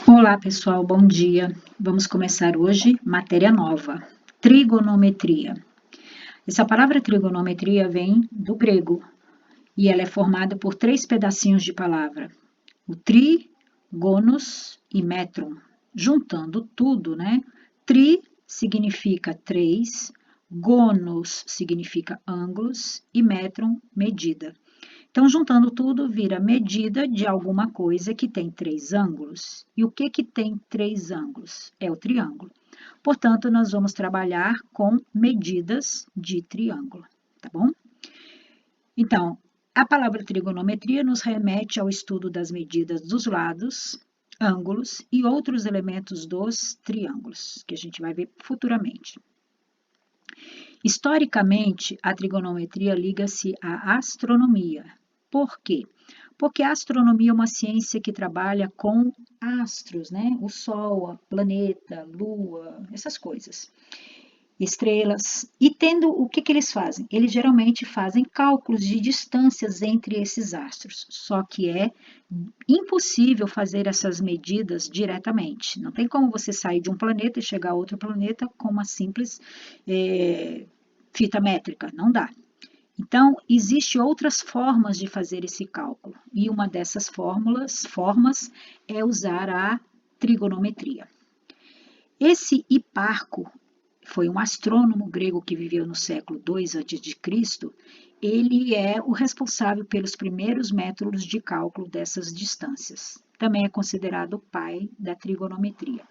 Olá, pessoal, bom dia. Vamos começar hoje matéria nova, trigonometria. Essa palavra trigonometria vem do grego e ela é formada por três pedacinhos de palavra: o tri, gonos e metron. Juntando tudo, né? Tri significa três, gonos significa ângulos e metron, medida. Então, juntando tudo, vira medida de alguma coisa que tem três ângulos. E o que tem três ângulos? É o triângulo. Portanto, nós vamos trabalhar com medidas de triângulo, tá bom? Então, a palavra trigonometria nos remete ao estudo das medidas dos lados, ângulos e outros elementos dos triângulos, que a gente vai ver futuramente. Historicamente, a trigonometria liga-se à astronomia. Por quê? Porque a astronomia é uma ciência que trabalha com astros, né? O Sol, a planeta, Lua, essas coisas. Estrelas. E tendo o que eles fazem? Eles geralmente fazem cálculos de distâncias entre esses astros. Só que é impossível fazer essas medidas diretamente. Não tem como você sair de um planeta e chegar a outro planeta com uma simples fita métrica. Não dá. Então, existem outras formas de fazer esse cálculo, e uma dessas formas é usar a trigonometria. Esse Hiparco foi um astrônomo grego que viveu no século II a.C., ele é o responsável pelos primeiros métodos de cálculo dessas distâncias. Também é considerado o pai da trigonometria.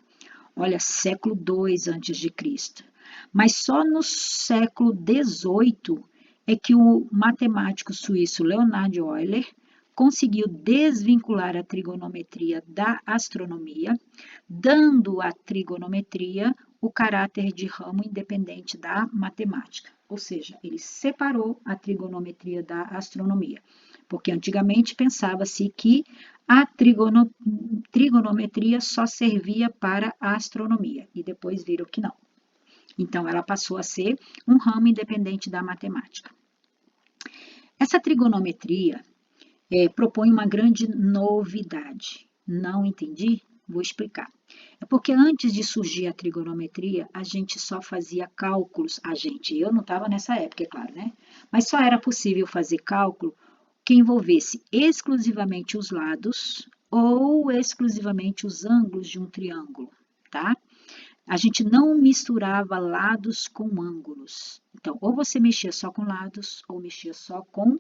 Olha, século II a.C. Mas só no século XVIII é que o matemático suíço Leonhard Euler conseguiu desvincular a trigonometria da astronomia, dando à trigonometria o caráter de ramo independente da matemática. Ou seja, ele separou a trigonometria da astronomia, porque antigamente pensava-se que a trigonometria só servia para a astronomia, e depois viram que não. Então, ela passou a ser um ramo independente da matemática. Essa trigonometria propõe uma grande novidade. Não entendi? Vou explicar. É porque antes de surgir a trigonometria, a gente só fazia cálculos. Eu não estava nessa época, é claro, né? Mas só era possível fazer cálculo que envolvesse exclusivamente os lados ou exclusivamente os ângulos de um triângulo, tá? A gente não misturava lados com ângulos. Então, ou você mexia só com lados, ou mexia só com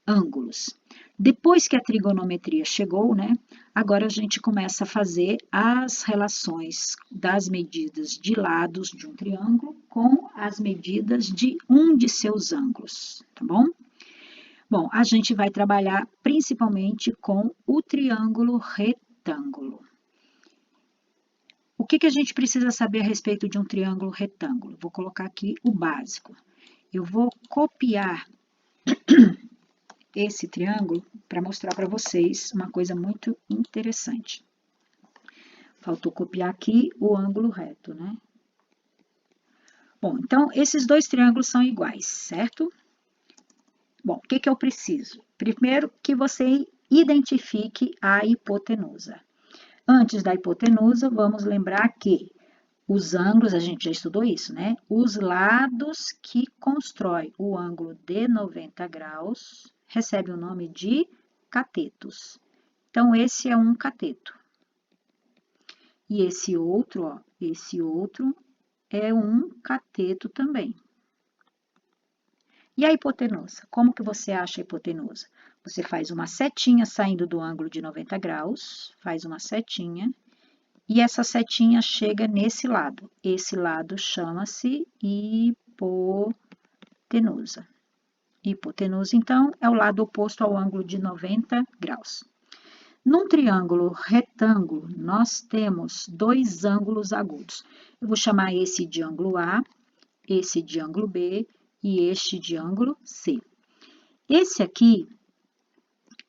ângulos. Depois que a trigonometria chegou, né? Agora a gente começa a fazer as relações das medidas de lados de um triângulo com as medidas de um de seus ângulos, tá bom? Bom, a gente vai trabalhar principalmente com o triângulo retângulo. O que a gente precisa saber a respeito de um triângulo retângulo? Vou colocar aqui o básico. Eu vou copiar esse triângulo para mostrar para vocês uma coisa muito interessante. Faltou copiar aqui o ângulo reto, né? Bom, então, esses dois triângulos são iguais, certo? Bom, o que eu preciso? Primeiro, que você identifique a hipotenusa. Antes da hipotenusa, vamos lembrar que os ângulos, a gente já estudou isso, né? Os lados que constroem o ângulo de 90 graus recebem o nome de catetos. Então, esse é um cateto. E esse outro é um cateto também. E a hipotenusa? Como que você acha a hipotenusa? Você faz uma setinha saindo do ângulo de 90 graus, faz uma setinha, e essa setinha chega nesse lado. Esse lado chama-se hipotenusa. Hipotenusa, então, é o lado oposto ao ângulo de 90 graus. Num triângulo retângulo, nós temos dois ângulos agudos. Eu vou chamar esse de ângulo A, esse de ângulo B e este de ângulo C. Esse aqui,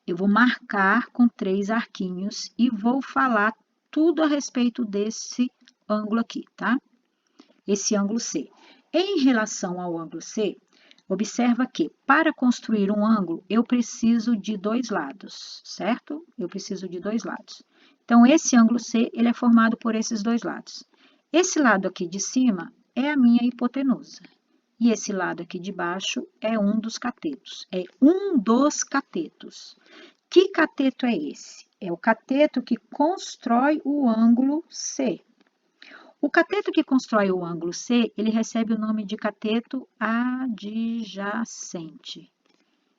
eu vou marcar com 3 arquinhos e vou falar tudo a respeito desse ângulo aqui, tá? Esse ângulo C. Em relação ao ângulo C, observa que para construir um ângulo, eu preciso de dois lados, certo? Eu preciso de dois lados. Então, esse ângulo C, ele é formado por esses dois lados. Esse lado aqui de cima é a minha hipotenusa. E esse lado aqui de baixo é um dos catetos. É um dos catetos. Que cateto é esse? É o cateto que constrói o ângulo C. O cateto que constrói o ângulo C, ele recebe o nome de cateto adjacente.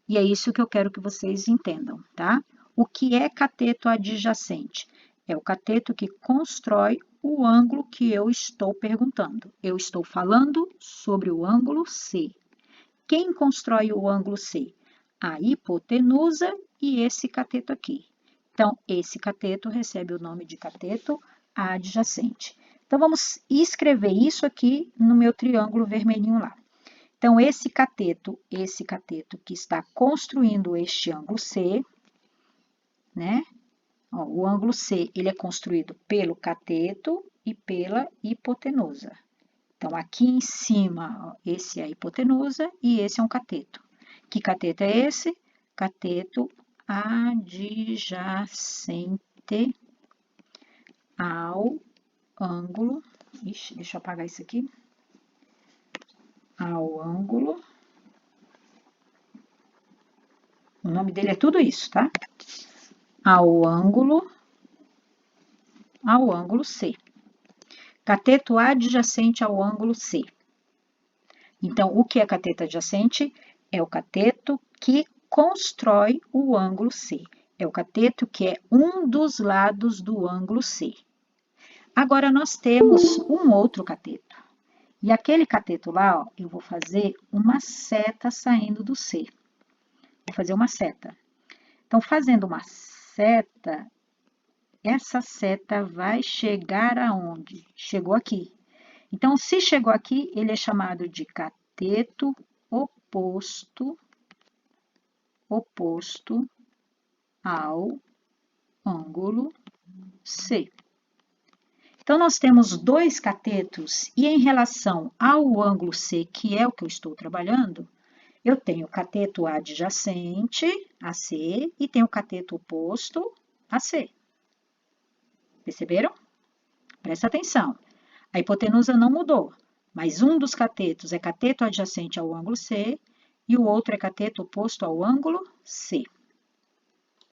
E é isso que eu quero que vocês entendam, tá? O que é cateto adjacente? É o cateto que constrói o ângulo que eu estou perguntando. Eu estou falando sobre o ângulo C. Quem constrói o ângulo C? A hipotenusa e esse cateto aqui. Então, esse cateto recebe o nome de cateto adjacente. Então, vamos escrever isso aqui no meu triângulo vermelhinho lá. Então, esse cateto que está construindo este ângulo C, né? Ó, o ângulo C, ele é construído pelo cateto e pela hipotenusa. Então, aqui em cima, ó, esse é a hipotenusa e esse é um cateto. Que cateto é esse? Cateto adjacente ao ângulo. Ixi, deixa eu apagar isso aqui. Ao ângulo. O nome dele é tudo isso, tá? Ao ângulo C. Cateto adjacente ao ângulo C. Então, o que é cateto adjacente? É o cateto que constrói o ângulo C. É o cateto que é um dos lados do ângulo C. Agora, nós temos um outro cateto. E aquele cateto lá, ó, eu vou fazer uma seta saindo do C. Vou fazer uma seta. Então, fazendo uma seta, essa seta vai chegar aonde? Chegou aqui. Então, se chegou aqui, ele é chamado de cateto oposto ao ângulo C. Então, nós temos dois catetos e em relação ao ângulo C, que é o que eu estou trabalhando, eu tenho o cateto adjacente a C e tenho o cateto oposto a C. Perceberam? Presta atenção. A hipotenusa não mudou, mas um dos catetos é cateto adjacente ao ângulo C e o outro é cateto oposto ao ângulo C.